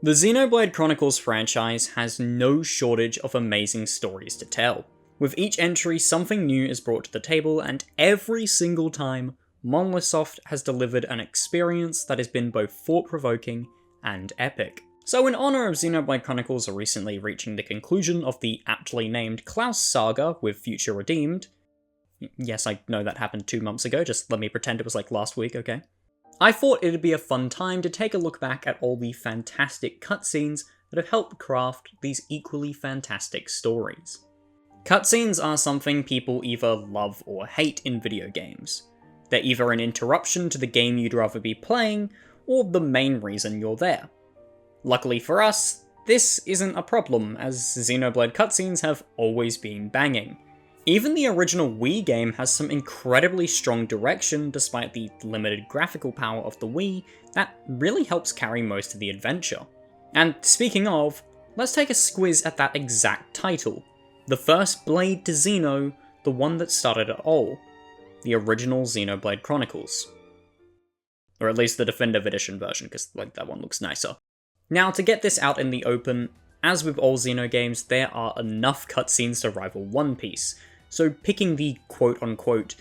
The Xenoblade Chronicles franchise has no shortage of amazing stories to tell. With each entry, something new is brought to the table, and every single time, Monolith Soft has delivered an experience that has been both thought-provoking and epic. So in honour of Xenoblade Chronicles recently reaching the conclusion of the aptly named Klaus saga with Future Redeemed, yes, I know that happened 2 months ago, just let me pretend it was like last week, okay? I thought it'd be a fun time to take a look back at all the fantastic cutscenes that have helped craft these equally fantastic stories. Cutscenes are something people either love or hate in video games. They're either an interruption to the game you'd rather be playing, or the main reason you're there. Luckily for us, this isn't a problem, as Xenoblade cutscenes have always been banging. Even the original Wii game has some incredibly strong direction despite the limited graphical power of the Wii that really helps carry most of the adventure. And speaking of, let's take a squiz at that exact title. The first blade to Xeno, the one that started it all. The original Xenoblade Chronicles. Or at least the Definitive Edition version, because that one looks nicer. Now, to get this out in the open, as with all Xeno games, there are enough cutscenes to rival One Piece, so picking the quote-unquote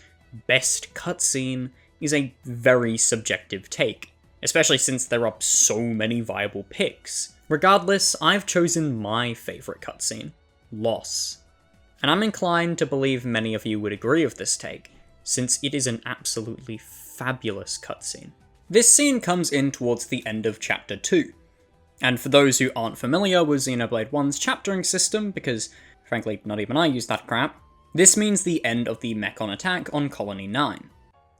best cutscene is a very subjective take, especially since there are so many viable picks. Regardless, I've chosen my favourite cutscene, Loss. And I'm inclined to believe many of you would agree with this take, since it is an absolutely fabulous cutscene. This scene comes in towards the end of Chapter 2. And for those who aren't familiar with Xenoblade 1's chaptering system, because frankly not even I use that crap, this means the end of the Mechon attack on Colony 9.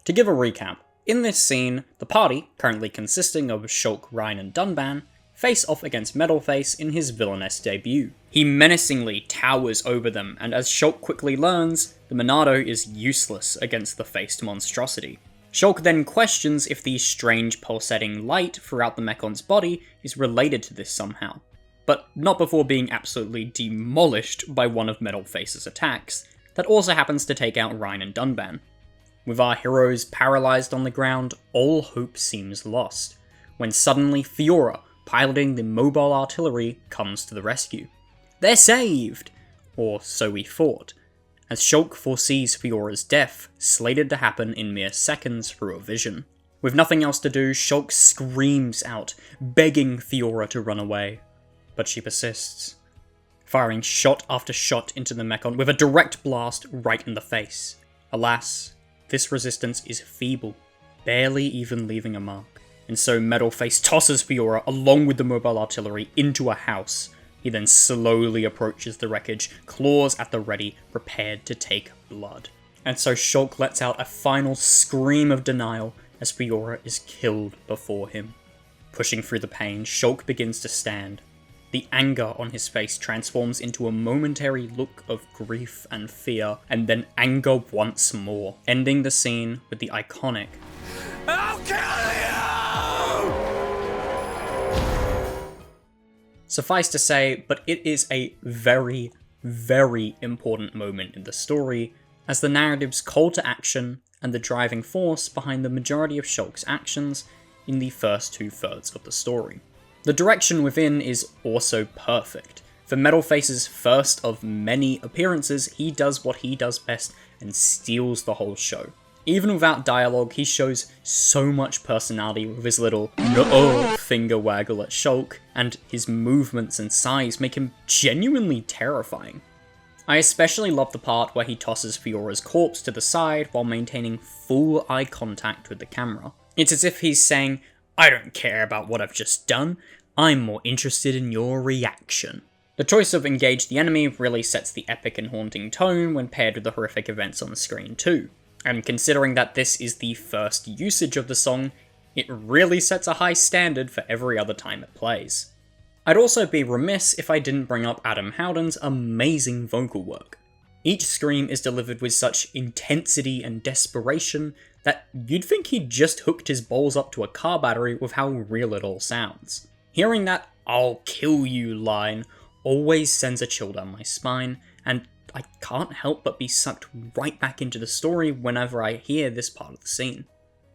To give a recap, in this scene, the party, currently consisting of Shulk, Rein and Dunban, face off against Metalface in his villainous debut. He menacingly towers over them, and as Shulk quickly learns, the Monado is useless against the faced monstrosity. Shulk then questions if the strange pulsating light throughout the Mechon's body is related to this somehow, but not before being absolutely demolished by one of Metalface's attacks, that also happens to take out Rein and Dunban. With our heroes paralysed on the ground, all hope seems lost, when suddenly Fiora, piloting the mobile artillery, comes to the rescue. They're saved! Or so we thought, as Shulk foresees Fiora's death, slated to happen in mere seconds through a vision. With nothing else to do, Shulk screams out, begging Fiora to run away. But she persists, firing shot after shot into the Mechon with a direct blast right in the face. Alas, this resistance is feeble, barely even leaving a mark. And so Metalface tosses Fiora along with the mobile artillery into a house. He then slowly approaches the wreckage, claws at the ready, prepared to take blood. And so Shulk lets out a final scream of denial as Fiora is killed before him. Pushing through the pain, Shulk begins to stand. The anger on his face transforms into a momentary look of grief and fear, and then anger once more, ending the scene with the iconic "I'll kill you!" Suffice to say, but it is a very, very important moment in the story, as the narrative's call to action and the driving force behind the majority of Shulk's actions in the first 2/3 of the story. The direction within is also perfect. For Metalface's first of many appearances, he does what he does best and steals the whole show. Even without dialogue, he shows so much personality with his little "no" finger waggle at Shulk, and his movements and size make him genuinely terrifying. I especially love the part where he tosses Fiora's corpse to the side while maintaining full eye contact with the camera. It's as if he's saying, "I don't care about what I've just done, I'm more interested in your reaction." The choice of engage the enemy really sets the epic and haunting tone when paired with the horrific events on the screen too. And considering that this is the first usage of the song, it really sets a high standard for every other time it plays. I'd also be remiss if I didn't bring up Adam Howden's amazing vocal work. Each scream is delivered with such intensity and desperation that you'd think he'd just hooked his balls up to a car battery with how real it all sounds. Hearing that "I'll kill you" line always sends a chill down my spine, and I can't help but be sucked right back into the story whenever I hear this part of the scene.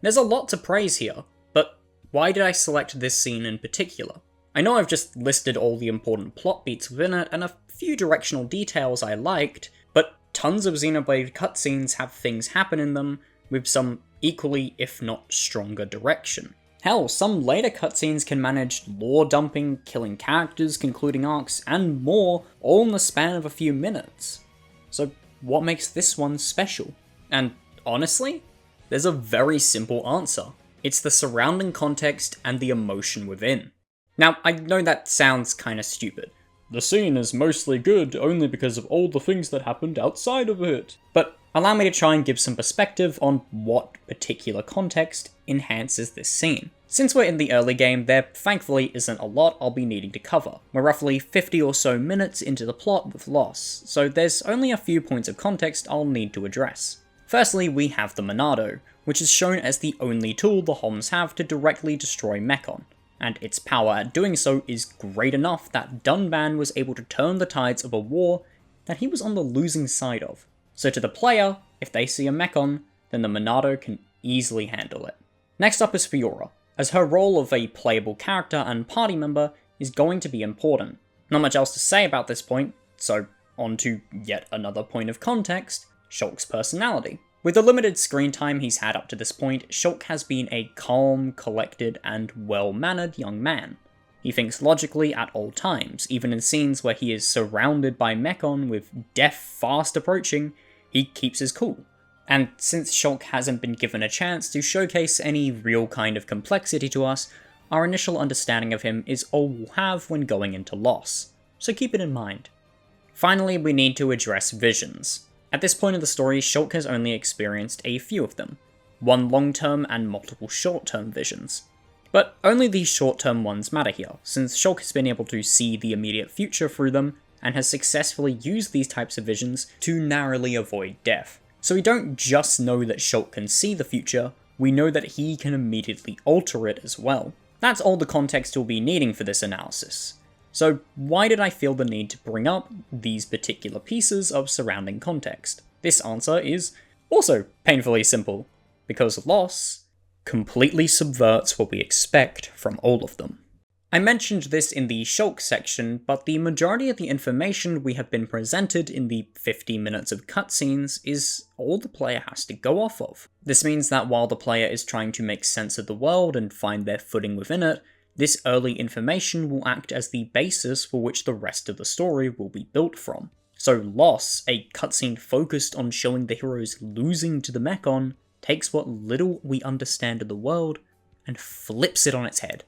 There's a lot to praise here, but why did I select this scene in particular? I know I've just listed all the important plot beats within it and a few directional details I liked, but tons of Xenoblade cutscenes have things happen in them with some equally, if not stronger, direction. Hell, some later cutscenes can manage lore dumping, killing characters, concluding arcs, and more, all in the span of a few minutes. So what makes this one special? And honestly, there's a very simple answer. It's the surrounding context and the emotion within. Now, I know that sounds kinda stupid. The scene is mostly good only because of all the things that happened outside of it. But allow me to try and give some perspective on what particular context enhances this scene. Since we're in the early game, there thankfully isn't a lot I'll be needing to cover. We're roughly 50 or so minutes into the plot with Loss, so there's only a few points of context I'll need to address. Firstly, we have the Monado, which is shown as the only tool the Homs have to directly destroy Mechon, and its power at doing so is great enough that Dunban was able to turn the tides of a war that he was on the losing side of. So to the player, if they see a Mechon, then the Monado can easily handle it. Next up is Fiora, as her role of a playable character and party member is going to be important. Not much else to say about this point, so on to yet another point of context, Shulk's personality. With the limited screen time he's had up to this point, Shulk has been a calm, collected, and well-mannered young man. He thinks logically at all times, even in scenes where he is surrounded by Mechon with death fast approaching, he keeps his cool. And since Shulk hasn't been given a chance to showcase any real kind of complexity to us, our initial understanding of him is all we'll have when going into Loss, so keep it in mind. Finally, we need to address visions. At this point of the story, Shulk has only experienced a few of them, one long-term and multiple short-term visions. But only these short-term ones matter here, since Shulk has been able to see the immediate future through them, and has successfully used these types of visions to narrowly avoid death. So we don't just know that Shulk can see the future, we know that he can immediately alter it as well. That's all the context we'll be needing for this analysis. So why did I feel the need to bring up these particular pieces of surrounding context? This answer is also painfully simple, because Loss completely subverts what we expect from all of them. I mentioned this in the Shulk section, but the majority of the information we have been presented in the 50 minutes of cutscenes is all the player has to go off of. This means that while the player is trying to make sense of the world and find their footing within it, this early information will act as the basis for which the rest of the story will be built from. So Loss, a cutscene focused on showing the heroes losing to the Mechon, takes what little we understand of the world and flips it on its head.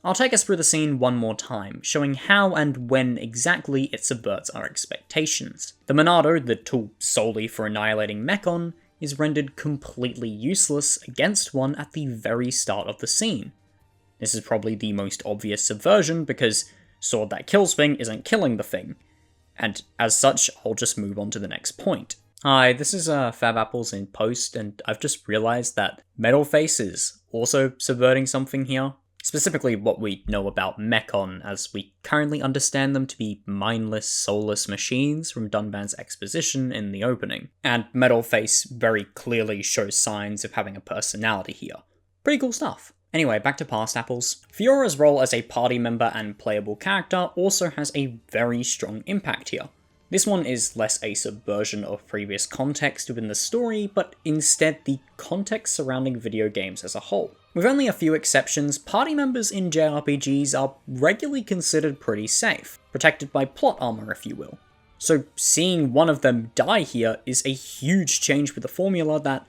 I'll take us through the scene one more time, showing how and when exactly it subverts our expectations. The Monado, the tool solely for annihilating Mechon, is rendered completely useless against one at the very start of the scene. This is probably the most obvious subversion because sword that kills thing isn't killing the thing, and as such, I'll just move on to the next point. Hi, this is Fab Apples in post, and I've just realized that Metalface is also subverting something here. Specifically what we know about Mechon, as we currently understand them to be mindless, soulless machines from Dunban's exposition in the opening. And Metalface very clearly shows signs of having a personality here. Pretty cool stuff. Anyway, back to past apples. Fiora's role as a party member and playable character also has a very strong impact here. This one is less a subversion of previous context within the story, but instead the context surrounding video games as a whole. With only a few exceptions, party members in JRPGs are regularly considered pretty safe, protected by plot armor if you will. So seeing one of them die here is a huge change with the formula that,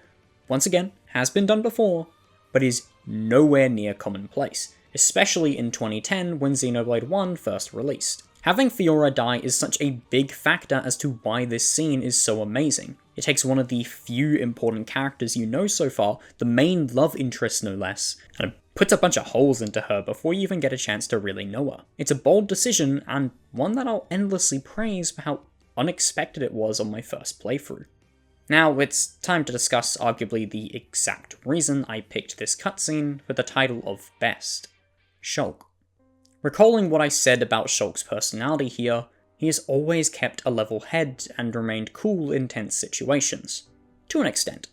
once again, has been done before, but is nowhere near commonplace, especially in 2010 when Xenoblade 1 first released. Having Fiora die is such a big factor as to why this scene is so amazing. It takes one of the few important characters you know so far, the main love interest no less, and puts a bunch of holes into her before you even get a chance to really know her. It's a bold decision, and one that I'll endlessly praise for how unexpected it was on my first playthrough. Now, it's time to discuss arguably the exact reason I picked this cutscene for the title of Best, Shulk. Recalling what I said about Shulk's personality here, he has always kept a level head and remained cool in tense situations. To an extent.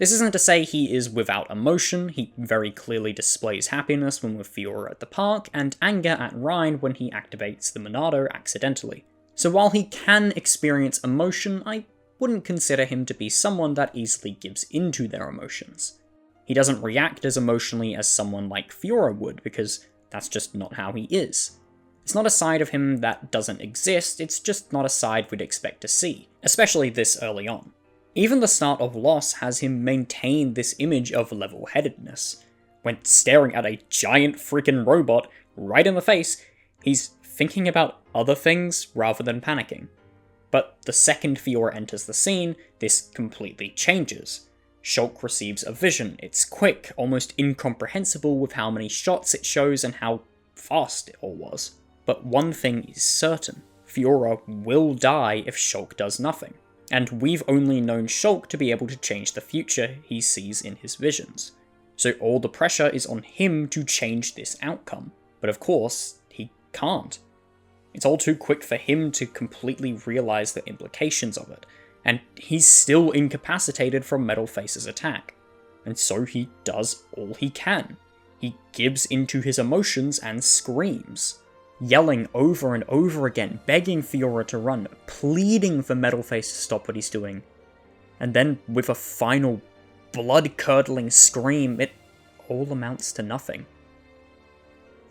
This isn't to say he is without emotion. He very clearly displays happiness when with Fiora at the park, and anger at Rhine when he activates the Monado accidentally. So while he can experience emotion, I wouldn't consider him to be someone that easily gives into their emotions. He doesn't react as emotionally as someone like Fiora would, because that's just not how he is. It's not a side of him that doesn't exist, it's just not a side we'd expect to see, especially this early on. Even the start of Lost has him maintain this image of level-headedness. When staring at a giant freaking robot right in the face, he's thinking about other things rather than panicking. But the second Fiora enters the scene, this completely changes. Shulk receives a vision. It's quick, almost incomprehensible with how many shots it shows and how fast it all was. But one thing is certain, Fiora will die if Shulk does nothing. And we've only known Shulk to be able to change the future he sees in his visions. So all the pressure is on him to change this outcome. But of course, he can't. It's all too quick for him to completely realize the implications of it, and he's still incapacitated from Metalface's attack. And so he does all he can. He gives into his emotions and screams, yelling over and over again, begging Fiora to run, pleading for Metalface to stop what he's doing. And then with a final blood-curdling scream, it all amounts to nothing.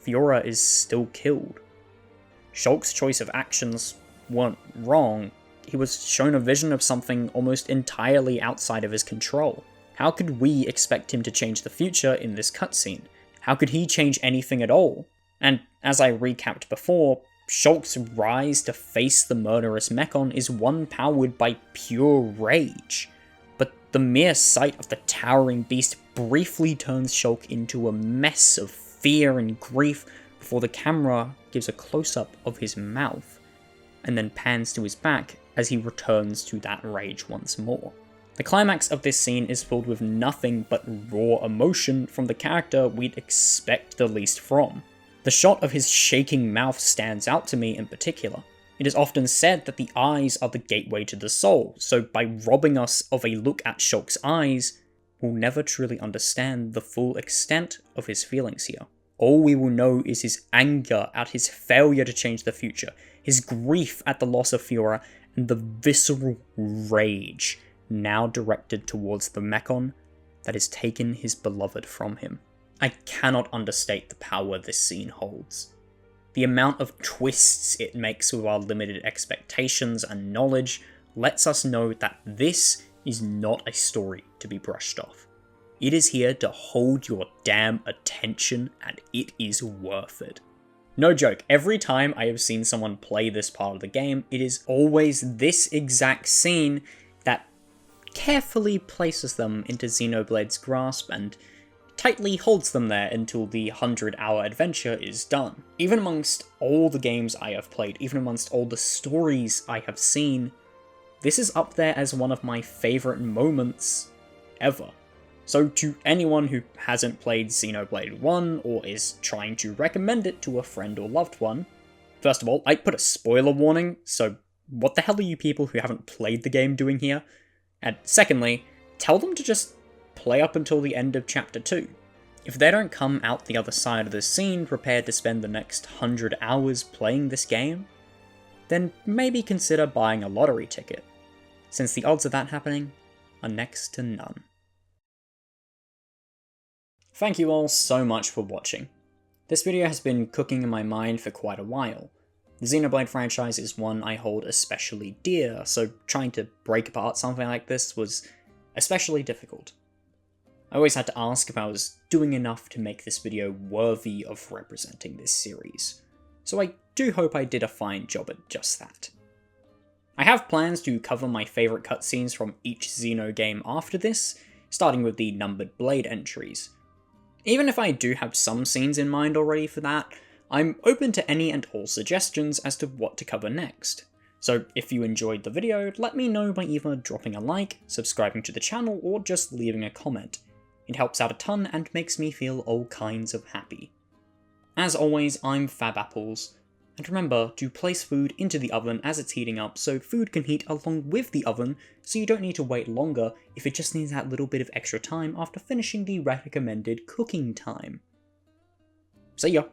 Fiora is still killed. Shulk's choice of actions weren't wrong. He was shown a vision of something almost entirely outside of his control. How could we expect him to change the future in this cutscene? How could he change anything at all? And as I recapped before, Shulk's rise to face the murderous Mechon is one powered by pure rage. But the mere sight of the towering beast briefly turns Shulk into a mess of fear and grief before the camera gives a close-up of his mouth, and then pans to his back as he returns to that rage once more. The climax of this scene is filled with nothing but raw emotion from the character we'd expect the least from. The shot of his shaking mouth stands out to me in particular. It is often said that the eyes are the gateway to the soul, so by robbing us of a look at Shulk's eyes, we'll never truly understand the full extent of his feelings here. All we will know is his anger at his failure to change the future, his grief at the loss of Fiora, and the visceral rage now directed towards the Mechon that has taken his beloved from him. I cannot understate the power this scene holds. The amount of twists it makes with our limited expectations and knowledge lets us know that this is not a story to be brushed off. It is here to hold your damn attention, and it is worth it. No joke, every time I have seen someone play this part of the game, it is always this exact scene that carefully places them into Xenoblade's grasp and tightly holds them there until the 100-hour adventure is done. Even amongst all the games I have played, even amongst all the stories I have seen, this is up there as one of my favourite moments ever. So to anyone who hasn't played Xenoblade 1 or is trying to recommend it to a friend or loved one, first of all, I put a spoiler warning, so what the hell are you people who haven't played the game doing here? And secondly, tell them to just play up until the end of Chapter 2. If they don't come out the other side of this scene prepared to spend the next 100 hours playing this game, then maybe consider buying a lottery ticket, since the odds of that happening are next to none. Thank you all so much for watching. This video has been cooking in my mind for quite a while. The Xenoblade franchise is one I hold especially dear, so trying to break apart something like this was especially difficult. I always had to ask if I was doing enough to make this video worthy of representing this series, so I do hope I did a fine job at just that. I have plans to cover my favourite cutscenes from each Xeno game after this, starting with the numbered Blade entries. Even if I do have some scenes in mind already for that, I'm open to any and all suggestions as to what to cover next. So if you enjoyed the video, let me know by either dropping a like, subscribing to the channel, or just leaving a comment. It helps out a ton and makes me feel all kinds of happy. As always, I'm FabApples, And remember to place food into the oven as it's heating up so food can heat along with the oven, so you don't need to wait longer if it just needs that little bit of extra time after finishing the recommended cooking time. See ya!